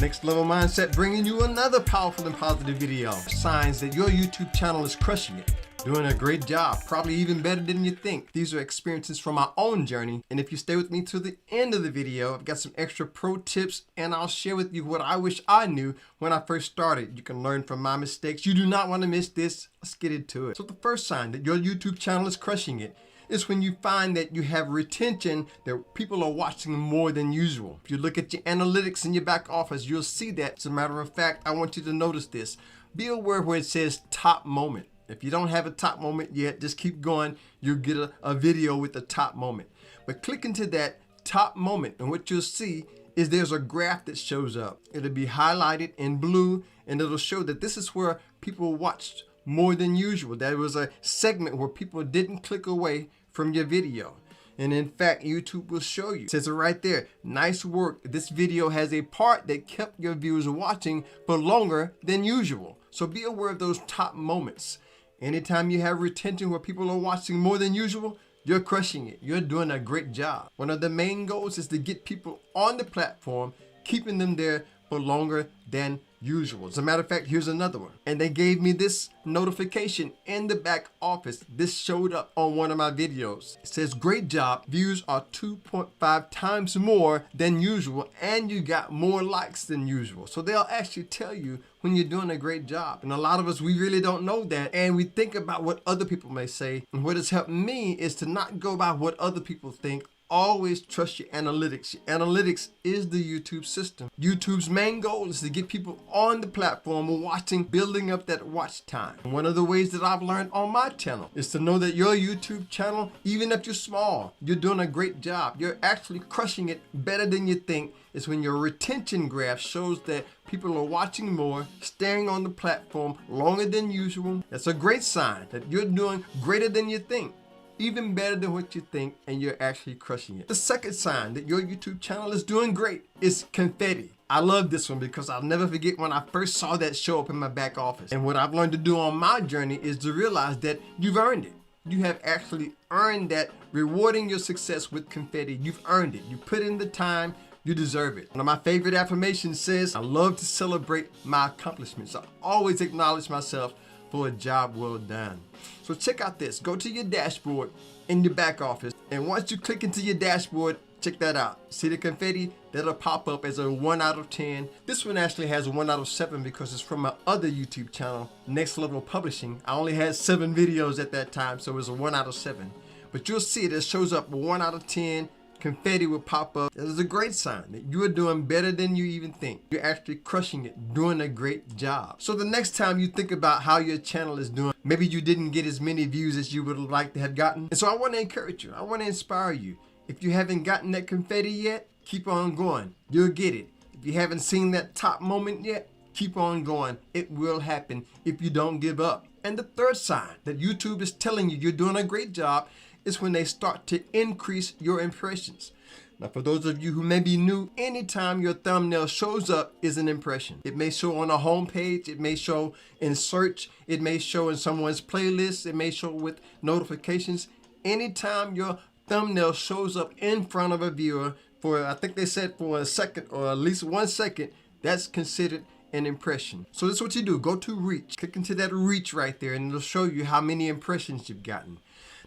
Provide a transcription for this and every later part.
Next Level Mindset bringing you another powerful and positive video. Signs that your YouTube channel is crushing it. Doing a great job, probably even better than you think. These are experiences from my own journey. And if you stay with me to the end of the video, I've got some extra pro tips and I'll share with you what I wish I knew when I first started. You can learn from my mistakes. You do not want to miss this. Let's get into it. So the first sign that your YouTube channel is crushing it is when you find that you have retention, that people are watching more than usual. If you look at your analytics in your back office, you'll see that. As a matter of fact, I want you to notice this. Be aware where it says top moment. If you don't have a top moment yet, just keep going. You'll get a video with a top moment. But click into that top moment and what you'll see is there's a graph that shows up. It'll be highlighted in blue and it'll show that this is where people watched more than usual. There was a segment where people didn't click away from your video. And in fact, YouTube will show you. It says it right there. Nice work. This video has a part that kept your viewers watching for longer than usual. So be aware of those top moments. Anytime you have retention where people are watching more than usual, you're crushing it. You're doing a great job. One of the main goals is to get people on the platform, keeping them there for longer than usual. As a matter of fact, here's another one. And they gave me this notification in the back office. This showed up on one of my videos. It says, great job. Views are 2.5 times more than usual and you got more likes than usual. So they'll actually tell you when you're doing a great job. And a lot of us, we really don't know that. And we think about what other people may say. And what has helped me is to not go by what other people think. Always trust your analytics. Your analytics is the YouTube system. YouTube's main goal is to get people on the platform watching, building up that watch time. And one of the ways that I've learned on my channel is to know that your YouTube channel, even if you're small, you're doing a great job. You're actually crushing it better than you think. Is when your retention graph shows that people are watching more, staying on the platform longer than usual. That's a great sign that you're doing greater than you think. Even better than what you think, and you're actually crushing it. The second sign that your YouTube channel is doing great is confetti. I love this one because I'll never forget when I first saw that show up in my back office. And what I've learned to do on my journey is to realize that you've earned it. You have actually earned that, rewarding your success with confetti. You've earned it. You put in the time. You deserve it. One of my favorite affirmations says, I love to celebrate my accomplishments. I always acknowledge myself for a job well done. So check out this. Go to your dashboard in your back office. And once you click into your dashboard, check that out. See the confetti? That'll pop up as a 1 out of 10. This one actually has a 1 out of 7 because it's from my other YouTube channel, Next Level Publishing. I only had 7 videos at that time, so it was a 1 out of 7. But you'll see it shows up 1 out of 10. Confetti will pop up. That is a great sign that you are doing better than you even think. You're actually crushing it, doing a great job. So the next time you think about how your channel is doing, maybe you didn't get as many views as you would like to have gotten. And so I want to encourage you. I want to inspire you. If you haven't gotten that confetti yet, keep on going. You'll get it. If you haven't seen that top moment yet, keep on going. It will happen if you don't give up. And the third sign that YouTube is telling you you're doing a great job is when they start to increase your impressions. Now, for those of you who may be new, anytime your thumbnail shows up is an impression. It may show on a home page, it may show in search, it may show in someone's playlist, it may show with notifications. Anytime your thumbnail shows up in front of a viewer for, I think they said for a second or at least 1 second, that's considered an impression. So this is what you do. Go to reach, click into that reach right there and it'll show you how many impressions you've gotten.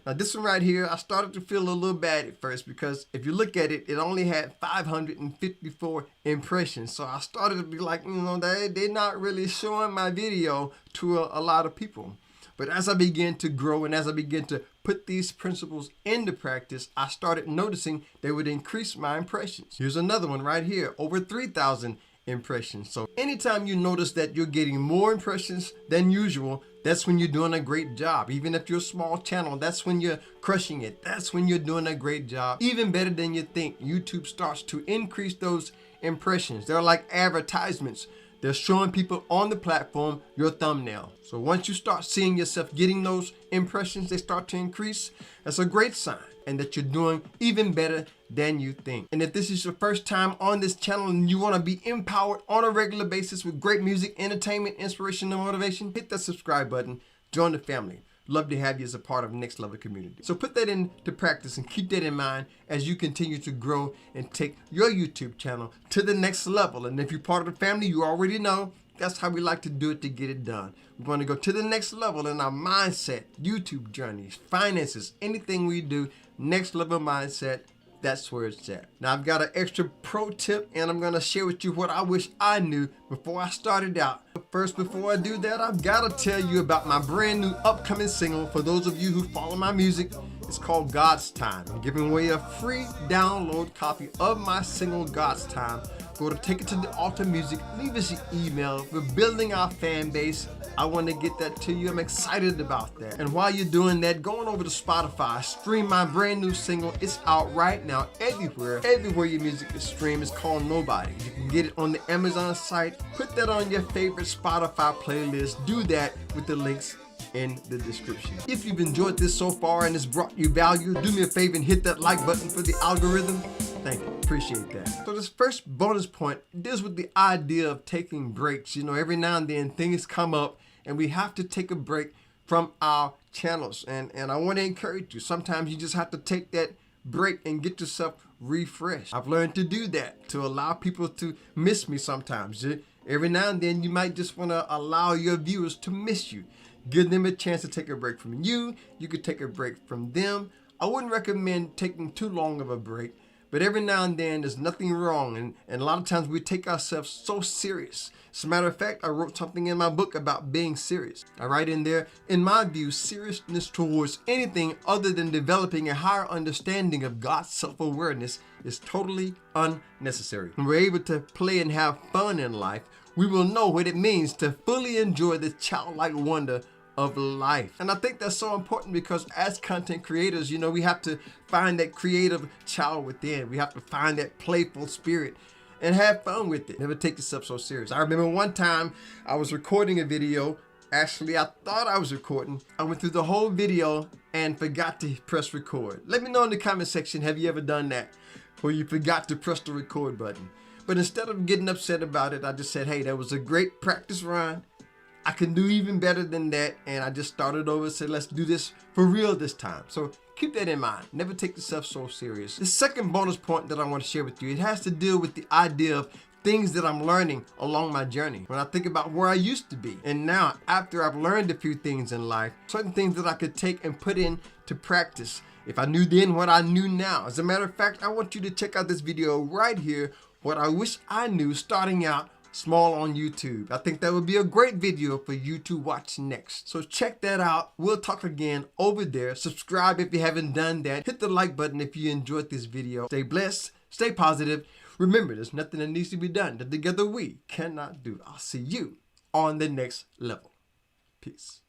Now this one right here, I started to feel a little bad at first because if you look at it, it only had 554 impressions. So I started to be like, you know, they're not really showing my video to a lot of people. But as I began to grow and as I began to put these principles into practice, I started noticing they would increase my impressions. Here's another one right here, over 3,000 impressions. So anytime you notice that you're getting more impressions than usual, that's when you're doing a great job. Even if you're a small channel, that's when you're crushing it. That's when you're doing a great job. Even better than you think. YouTube starts to increase those impressions. They're like advertisements. They're showing people on the platform your thumbnail. So once you start seeing yourself getting those impressions, they start to increase. That's a great sign, and that you're doing even better than you think. And if this is your first time on this channel and you want to be empowered on a regular basis with great music, entertainment, inspiration, and motivation, hit that subscribe button, join the family. Love to have you as a part of Next Level community. So put that into practice and keep that in mind as you continue to grow and take your YouTube channel to the next level. And if you're part of the family, you already know that's how we like to do it to get it done. We want to go to the next level in our mindset, YouTube journeys, finances, anything we do, Next Level Mindset. That's where it's at. Now I've got an extra pro tip and I'm gonna share with you what I wish I knew before I started out. But first, before I do that, I've gotta tell you about my brand new upcoming single. For those of you who follow my music, it's called God's Time. I'm giving away a free download copy of my single God's Time. Go to Take It to the Altar Music, leave us an email. We're building our fan base. I want to get that to you. I'm excited about that. And while you're doing that, go on over to Spotify, stream my brand new single. It's out right now everywhere. Everywhere your music is streamed. It's called Nobody. You can get it on the Amazon site. Put that on your favorite Spotify playlist. Do that with the links in the description. If you've enjoyed this so far and it's brought you value, do me a favor and hit that like button for the algorithm. Thank you. Appreciate that. So this first bonus point deals with the idea of taking breaks. You know, every now and then things come up and we have to take a break from our channels. And I want to encourage you. Sometimes you just have to take that break and get yourself refreshed. I've learned to do that, to allow people to miss me sometimes. Every now and then you might just want to allow your viewers to miss you. Give them a chance to take a break from you. You could take a break from them. I wouldn't recommend taking too long of a break, but every now and then there's nothing wrong. And a lot of times we take ourselves so serious. As a matter of fact, I wrote something in my book about being serious. I write in there, in my view, seriousness towards anything other than developing a higher understanding of God's self-awareness is totally unnecessary. When we're able to play and have fun in life, we will know what it means to fully enjoy the childlike wonder of life. And I think that's so important because as content creators, you know, we have to find that creative child within. We have to find that playful spirit and have fun with it. Never take yourself so serious. I remember one time I was recording a video. Actually, I thought I was recording. I went through the whole video and forgot to press record. Let me know in the comment section, have you ever done that? Where you forgot to press the record button? But instead of getting upset about it, I just said, hey, that was a great practice run. I can do even better than that. And I just started over and said, let's do this for real this time. So keep that in mind. Never take yourself so serious. The second bonus point that I want to share with you, it has to deal with the idea of things that I'm learning along my journey. When I think about where I used to be and now after I've learned a few things in life, certain things that I could take and put into practice. If I knew then what I knew now. As a matter of fact, I want you to check out this video right here, what I wish I knew starting out small on YouTube. I think that would be a great video for you to watch next. So check that out. We'll talk again over there. Subscribe if you haven't done that. Hit the like button if you enjoyed this video. Stay blessed, stay positive. Remember, there's nothing that needs to be done that together we cannot do. I'll see you on the next level. Peace.